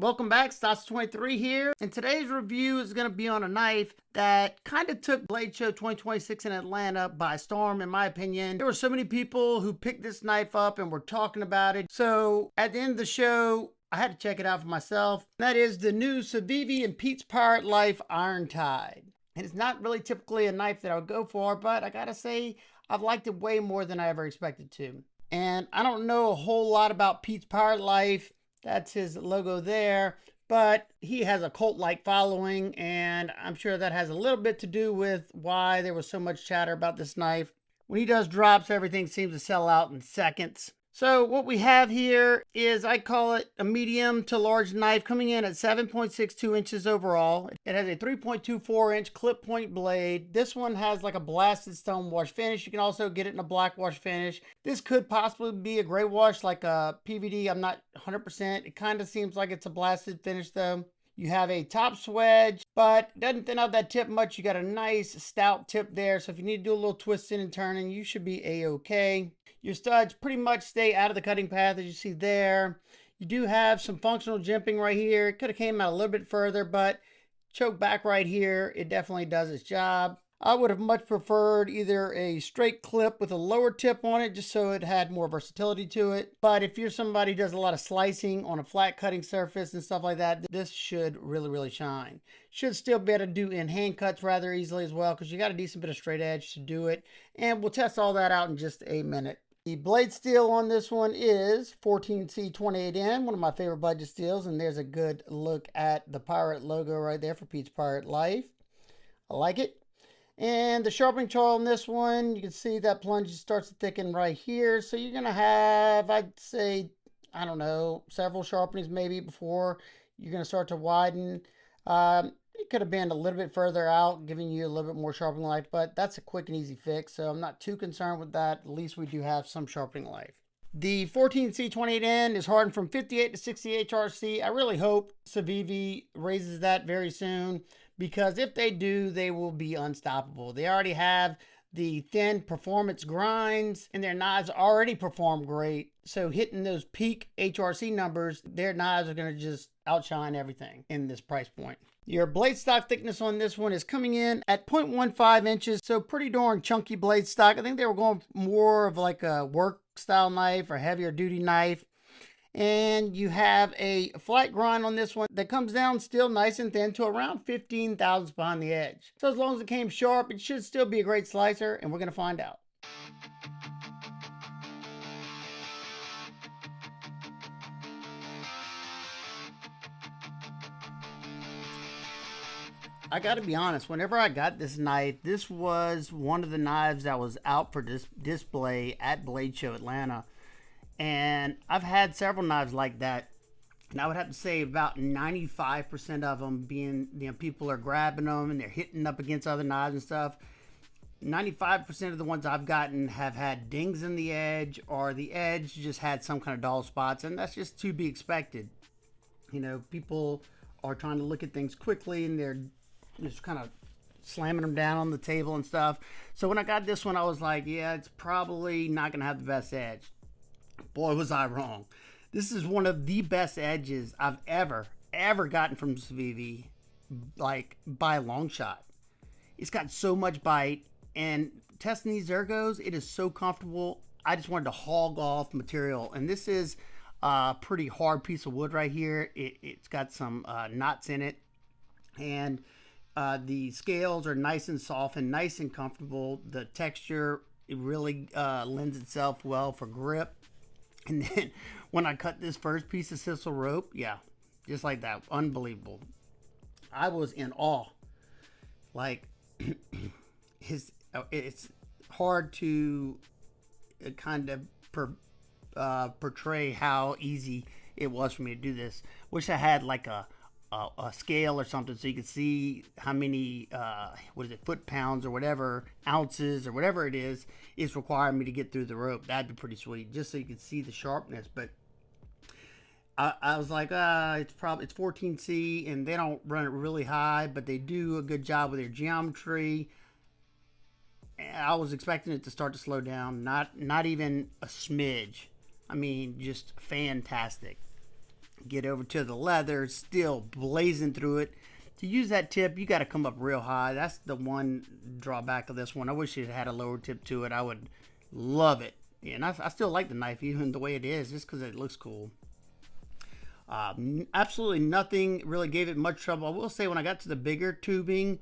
Welcome back, Stas23 here, and today's review is going to be on a knife that kind of took Blade Show 2026 in Atlanta by storm, in my opinion. There were so many people who picked this knife up and were talking about it, so at the end of the show, I had to check it out for myself. That is the new Civivi and Pete's Pirate Life Iron Tide. And it's not really typically a knife that I would go for, but I gotta say, I've liked it way more than I ever expected to. And I don't know a whole lot about Pete's Pirate Life. That's his logo there, but he has a cult-like following, and I'm sure that has a little bit to do with why there was so much chatter about this knife. When he does drops, everything seems to sell out in seconds. So what we have here is, I call it a medium to large knife, coming in at 7.62 inches overall. It has a 3.24 inch clip point blade. This one has like a blasted stone wash finish. You can also get it in a black wash finish. This could possibly be a gray wash like a PVD. I'm not 100%. It kind of seems like it's a blasted finish though. You have a top swedge, but it doesn't thin out that tip much. You got a nice stout tip there, so if you need to do a little twisting and turning, you should be a-okay. Your studs pretty much stay out of the cutting path, as you see there. You do have some functional jimping right here. It could have came out a little bit further, but choke back right here, it definitely does its job. I would have much preferred either a straight clip with a lower tip on it, just so it had more versatility to it. But if you're somebody who does a lot of slicing on a flat cutting surface and stuff like that, this should really shine. Should still be able to do in hand cuts rather easily as well, because you got a decent bit of straight edge to do it. And we'll test all that out in just a minute. The blade steel on this one is 14C28N, one of my favorite budget steels, and there's a good look at the pirate logo right there for Pete's Pirate Life. I like it. And the sharpening choil on this one, you can see that plunge starts to thicken right here. So you're going to have, I'd say, I don't know, several sharpenings maybe before you're going to start to widen. It could have been a little bit further out, giving you a little bit more sharpening life, but that's a quick and easy fix, so I'm not too concerned with that. At least we do have some sharpening life. The 14C28N is hardened from 58 to 60 HRC. I really hope Civivi raises that very soon, because if they do, they will be unstoppable. They already have the thin performance grinds, and their knives already perform great. So hitting those peak HRC numbers, their knives are going to just outshine everything in this price point. Your blade stock thickness on this one is coming in at 0.15 inches, so pretty darn chunky blade stock. I think they were going more of like a work style knife or heavier duty knife. And you have a flat grind on this one that comes down still nice and thin to around 15 thousandths behind the edge. So as long as it came sharp, it should still be a great slicer, and we're going to find out. I gotta be honest, whenever I got this knife, this was one of the knives that was out for display at Blade Show Atlanta. And I've had several knives like that. And I would have to say about 95% of them being, people are grabbing them and they're hitting up against other knives and stuff. 95% of the ones I've gotten have had dings in the edge, or the edge just had some kind of dull spots. And that's just to be expected. People are trying to look at things quickly, and they're just kind of slamming them down on the table and stuff. So when I got this one, I was like, yeah, it's probably not going to have the best edge. Boy, was I wrong. This is one of the best edges I've ever gotten from Civivi, like by a long shot. It's got so much bite, and testing these ergos, it is so comfortable. I just wanted to hog off material, and this is a pretty hard piece of wood right here. It's got some knots in it, and the scales are nice and soft and nice and comfortable. The texture, it really lends itself well for grip. And then when I cut this first piece of sisal rope, yeah, just like that, unbelievable. I was in awe. Like, it's hard to kind of portray how easy it was for me to do this. Wish I had like a scale or something so you could see how many foot pounds or whatever, ounces or whatever it is requiring me to get through the rope. That'd be pretty sweet, just so you could see the sharpness. But I was like, it's 14C, and they don't run it really high, but they do a good job with their geometry. And I was expecting it to start to slow down, not even a smidge. I mean, just fantastic. Get over to the leather, still blazing through it. To use that tip, you got to come up real high. That's the one drawback of this one. I wish it had a lower tip to it. I would love it. Yeah, and I still like the knife even the way it is, just because it looks cool. Absolutely nothing really gave it much trouble. I will say when I got to the bigger tubing,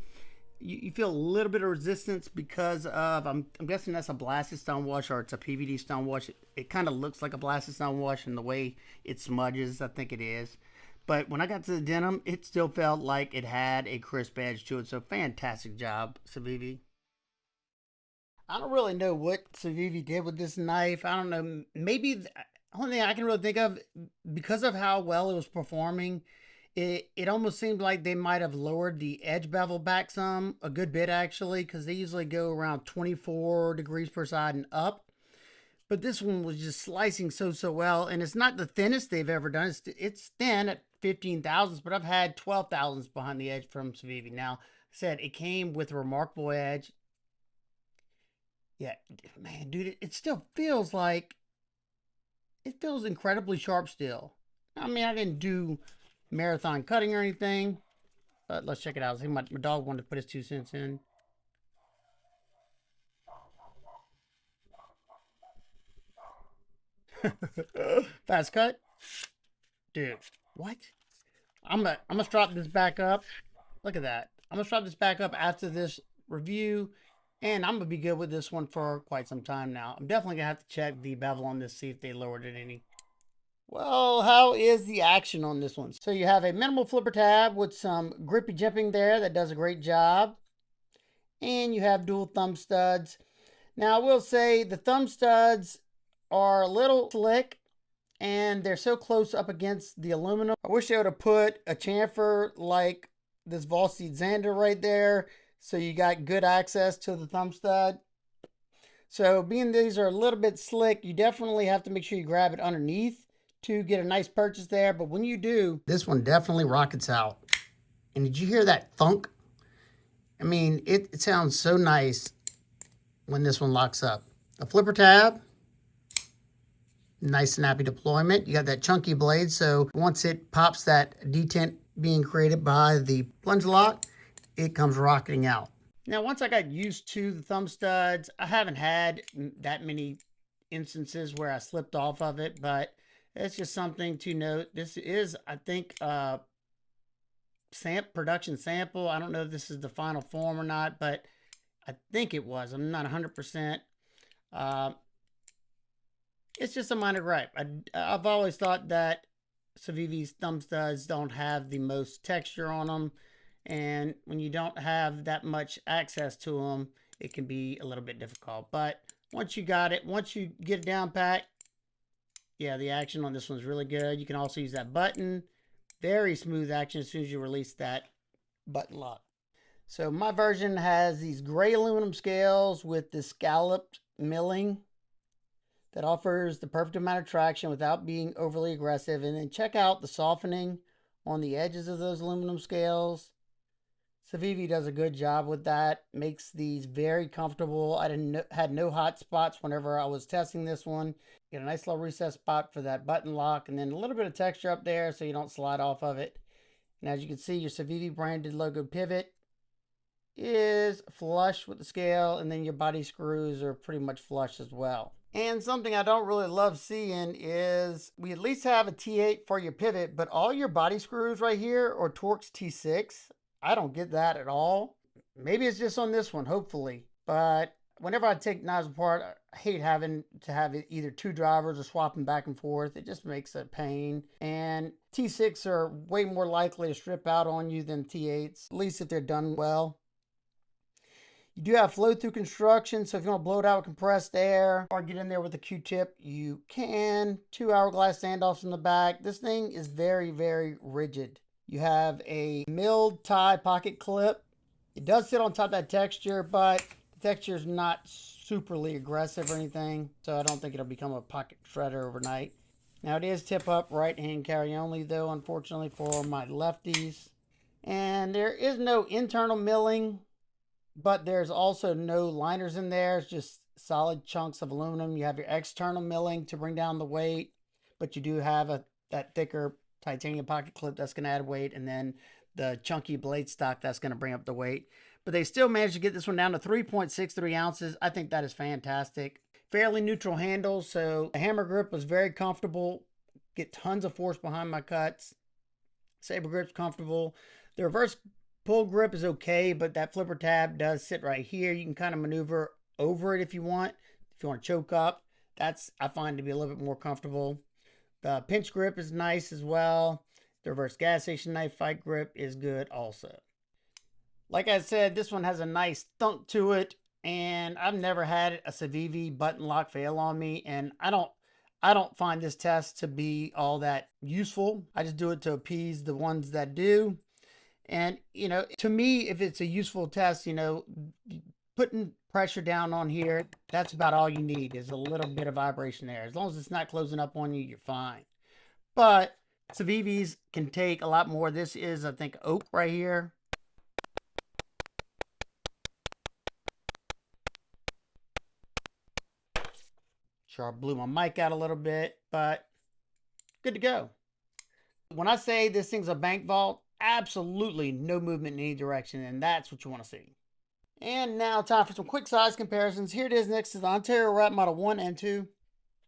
you feel a little bit of resistance because of, I'm guessing that's a blasted stone wash or it's a PVD stone wash. It kind of looks like a blasted stone wash in the way it smudges. I think it is. But when I got to the denim, it still felt like it had a crisp edge to it. So fantastic job, Civivi. I don't really know what Civivi did with this knife. I don't know. Maybe the only thing I can really think of, because of how well it was performing, it almost seemed like they might have lowered the edge bevel back some, a good bit actually, because they usually go around 24 degrees per side and up. But this one was just slicing so well, and it's not the thinnest they've ever done. It's thin at 15 thousandths, but I've had 12 thousandths behind the edge from Civivi. Now, I said it came with a remarkable edge. Yeah, man, dude, it still feels like it feels incredibly sharp still. I mean, I didn't do marathon cutting or anything, but let's check it out. I think my dog wanted to put his 2 cents in. Fast cut, dude. What? I'm gonna strap this back up. Look at that. I'm gonna strap this back up after this review, and I'm gonna be good with this one for quite some time now. I'm definitely gonna have to check the bevel on this, see if they lowered it any. Well, how is the action on this one? So you have a minimal flipper tab with some grippy jimping there that does a great job. And you have dual thumb studs. Now, I will say the thumb studs are a little slick and they're so close up against the aluminum. I wish they would have put a chamfer like this Volstead Xander right there so you got good access to the thumb stud. So being these are a little bit slick, you definitely have to make sure you grab it underneath to get a nice purchase there. But when you do, this one definitely rockets out. And did you hear that thunk? I mean, it sounds so nice when this one locks up. A flipper tab, nice snappy deployment. You got that chunky blade, so once it pops that detent being created by the plunge lock, it comes rocketing out. Now, once I got used to the thumb studs, I haven't had that many instances where I slipped off of it, but it's just something to note. This is, I think, production sample. I don't know if this is the final form or not, but I think it was. I'm not 100%. It's just a minor gripe. I've always thought that Civivi's thumb studs don't have the most texture on them, and when you don't have that much access to them, it can be a little bit difficult. But once you got it, once you get it down pat, yeah, the action on this one's really good. You can also use that button. Very smooth action as soon as you release that button lock. So my version has these gray aluminum scales with the scalloped milling that offers the perfect amount of traction without being overly aggressive. And then check out the softening on the edges of those aluminum scales. Civivi does a good job with that. Makes these very comfortable. I had no hot spots whenever I was testing this one. Get a nice little recess spot for that button lock, and then a little bit of texture up there so you don't slide off of it. And as you can see, your Civivi branded logo pivot is flush with the scale, and then your body screws are pretty much flush as well. And something I don't really love seeing is we at least have a T8 for your pivot, but all your body screws right here are Torx T6. I don't get that at all. Maybe it's just on this one, hopefully. But whenever I take knives apart, I hate having to have either two drivers or swapping back and forth. It just makes a pain. And T6 are way more likely to strip out on you than T8s, at least if they're done well. You do have flow through construction, so if you want to blow it out with compressed air or get in there with a Q-tip, you can. 2 hourglass standoffs in the back. This thing is very, very rigid. You have a milled tie pocket clip. It does sit on top of that texture, but the texture is not superly aggressive or anything, so I don't think it'll become a pocket shredder overnight. Now it is tip up right hand carry only though, unfortunately for my lefties. And there is no internal milling, but there's also no liners in there. It's just solid chunks of aluminum. You have your external milling to bring down the weight, but you do have that thicker titanium pocket clip, that's going to add weight, and then the chunky blade stock, that's going to bring up the weight. But they still managed to get this one down to 3.63 ounces. I think that is fantastic. Fairly neutral handle, so the hammer grip was very comfortable. Get tons of force behind my cuts. Saber grip's comfortable. The reverse pull grip is okay, but that flipper tab does sit right here. You can kind of maneuver over it if you want. If you want to choke up, that's, I find, to be a little bit more comfortable. The pinch grip is nice as well. The reverse gas station knife fight grip is good also. Like I said, this one has a nice thunk to it, and I've never had a Civivi button lock fail on me, and I don't find this test to be all that useful. I just do it to appease the ones that do. And, you know, to me, if it's a useful test, you know, putting pressure down on here, that's about all you need, is a little bit of vibration there. As long as it's not closing up on you, you're fine. But Civivis can take a lot more. This is, I think, oak right here. Sure, I blew my mic out a little bit, but good to go. When I say this thing's a bank vault, absolutely no movement in any direction, and that's what you want to see. And now time for some quick size comparisons. Here it is next to the Ontario Wrap Model 1 and 2.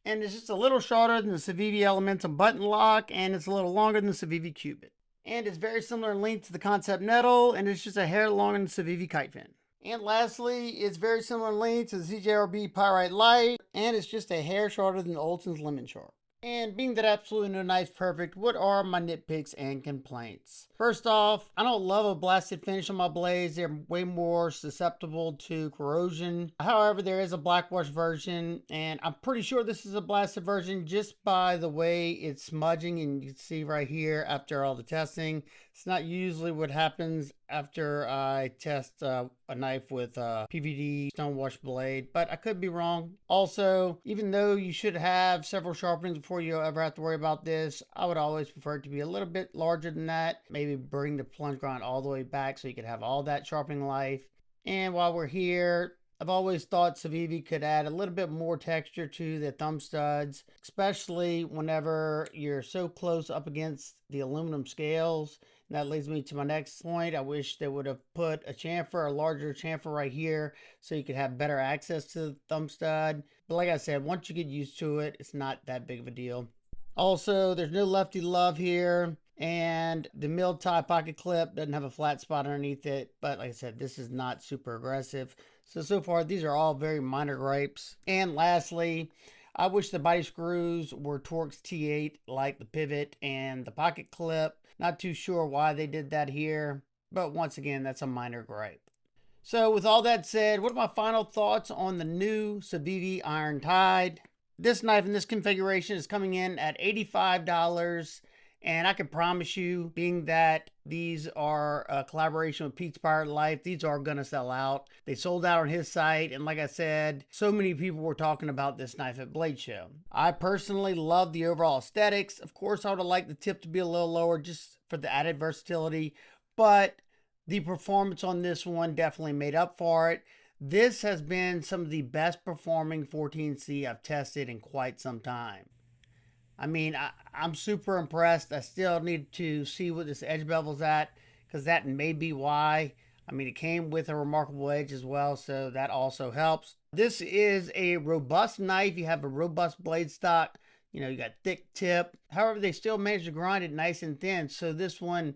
And it's just a little shorter than the Civivi Elementum button lock, and it's a little longer than the Civivi Cubit. And it's very similar in length to the Concept Nettle, and it's just a hair longer than the Civivi Kite Fin. And lastly, it's very similar in length to the CJRB Pyrite Light, and it's just a hair shorter than the Oldson's Lemon Shark. And being that absolutely no knife's perfect, what are my nitpicks and complaints? First off, I don't love a blasted finish on my blades. They're way more susceptible to corrosion. However, there is a blackwash version, and I'm pretty sure this is a blasted version just by the way it's smudging, and you can see right here after all the testing. It's not usually what happens after I test a knife with a PVD stonewashed blade, but I could be wrong. Also, even though you should have several sharpenings before you ever have to worry about this, I would always prefer it to be a little bit larger than that. Maybe bring the plunge grind all the way back so you could have all that sharpening life. And while we're here, I've always thought Civivi could add a little bit more texture to the thumb studs, especially whenever you're so close up against the aluminum scales. And that leads me to my next point. I wish they would have put a chamfer, a larger chamfer right here, so you could have better access to the thumb stud. But like I said, once you get used to it, it's not that big of a deal. Also, there's no lefty love here, and the mill tie pocket clip doesn't have a flat spot underneath it. But like I said, this is not super aggressive. So far, these are all very minor gripes. And lastly, I wish the body screws were Torx T8 like the pivot and the pocket clip. Not too sure why they did that here, but once again, that's a minor gripe. So with all that said, what are my final thoughts on the new Civivi Iron Tide? This knife in this configuration is coming in at $85, and I can promise you, being that these are a collaboration with Pete's Pirate Life, these are going to sell out. They sold out on his site, and like I said, so many people were talking about this knife at Blade Show. I personally love the overall aesthetics. Of course, I would have liked the tip to be a little lower just for the added versatility, but the performance on this one definitely made up for it. This has been some of the best performing 14C I've tested in quite some time. I mean, I'm super impressed. I still need to see what this edge bevel's at, because that may be why. I mean, it came with a remarkable edge as well, so that also helps. This is a robust knife. You have a robust blade stock. You know, you got thick tip. However, they still managed to grind it nice and thin, so this one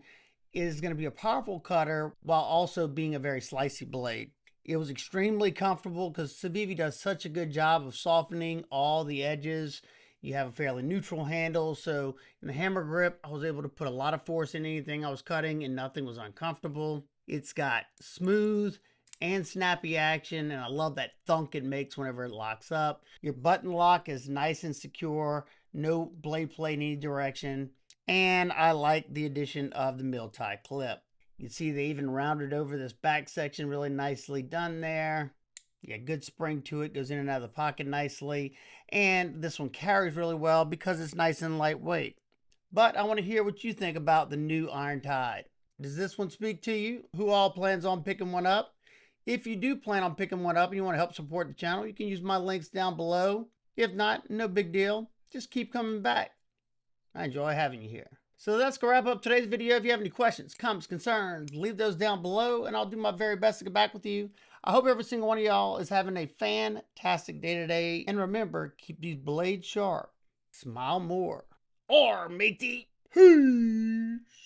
is going to be a powerful cutter while also being a very slicey blade. It was extremely comfortable because Civivi does such a good job of softening all the edges. You have a fairly neutral handle, so in the hammer grip, I was able to put a lot of force in anything I was cutting and nothing was uncomfortable. It's got smooth and snappy action, and I love that thunk it makes whenever it locks up. Your button lock is nice and secure, no blade play in any direction, and I like the addition of the mill tie clip. You can see they even rounded over this back section really nicely done there. Yeah, good spring to it, goes in and out of the pocket nicely. And this one carries really well because it's nice and lightweight. But I want to hear what you think about the new Iron Tide. Does this one speak to you? Who all plans on picking one up? If you do plan on picking one up and you want to help support the channel, you can use my links down below. If not, no big deal. Just keep coming back. I enjoy having you here. So that's gonna wrap up today's video. If you have any questions, comments, concerns, leave those down below and I'll do my very best to get back with you. I hope every single one of y'all is having a fantastic day today. And remember, keep these blades sharp. Smile more. Or, matey. Peace.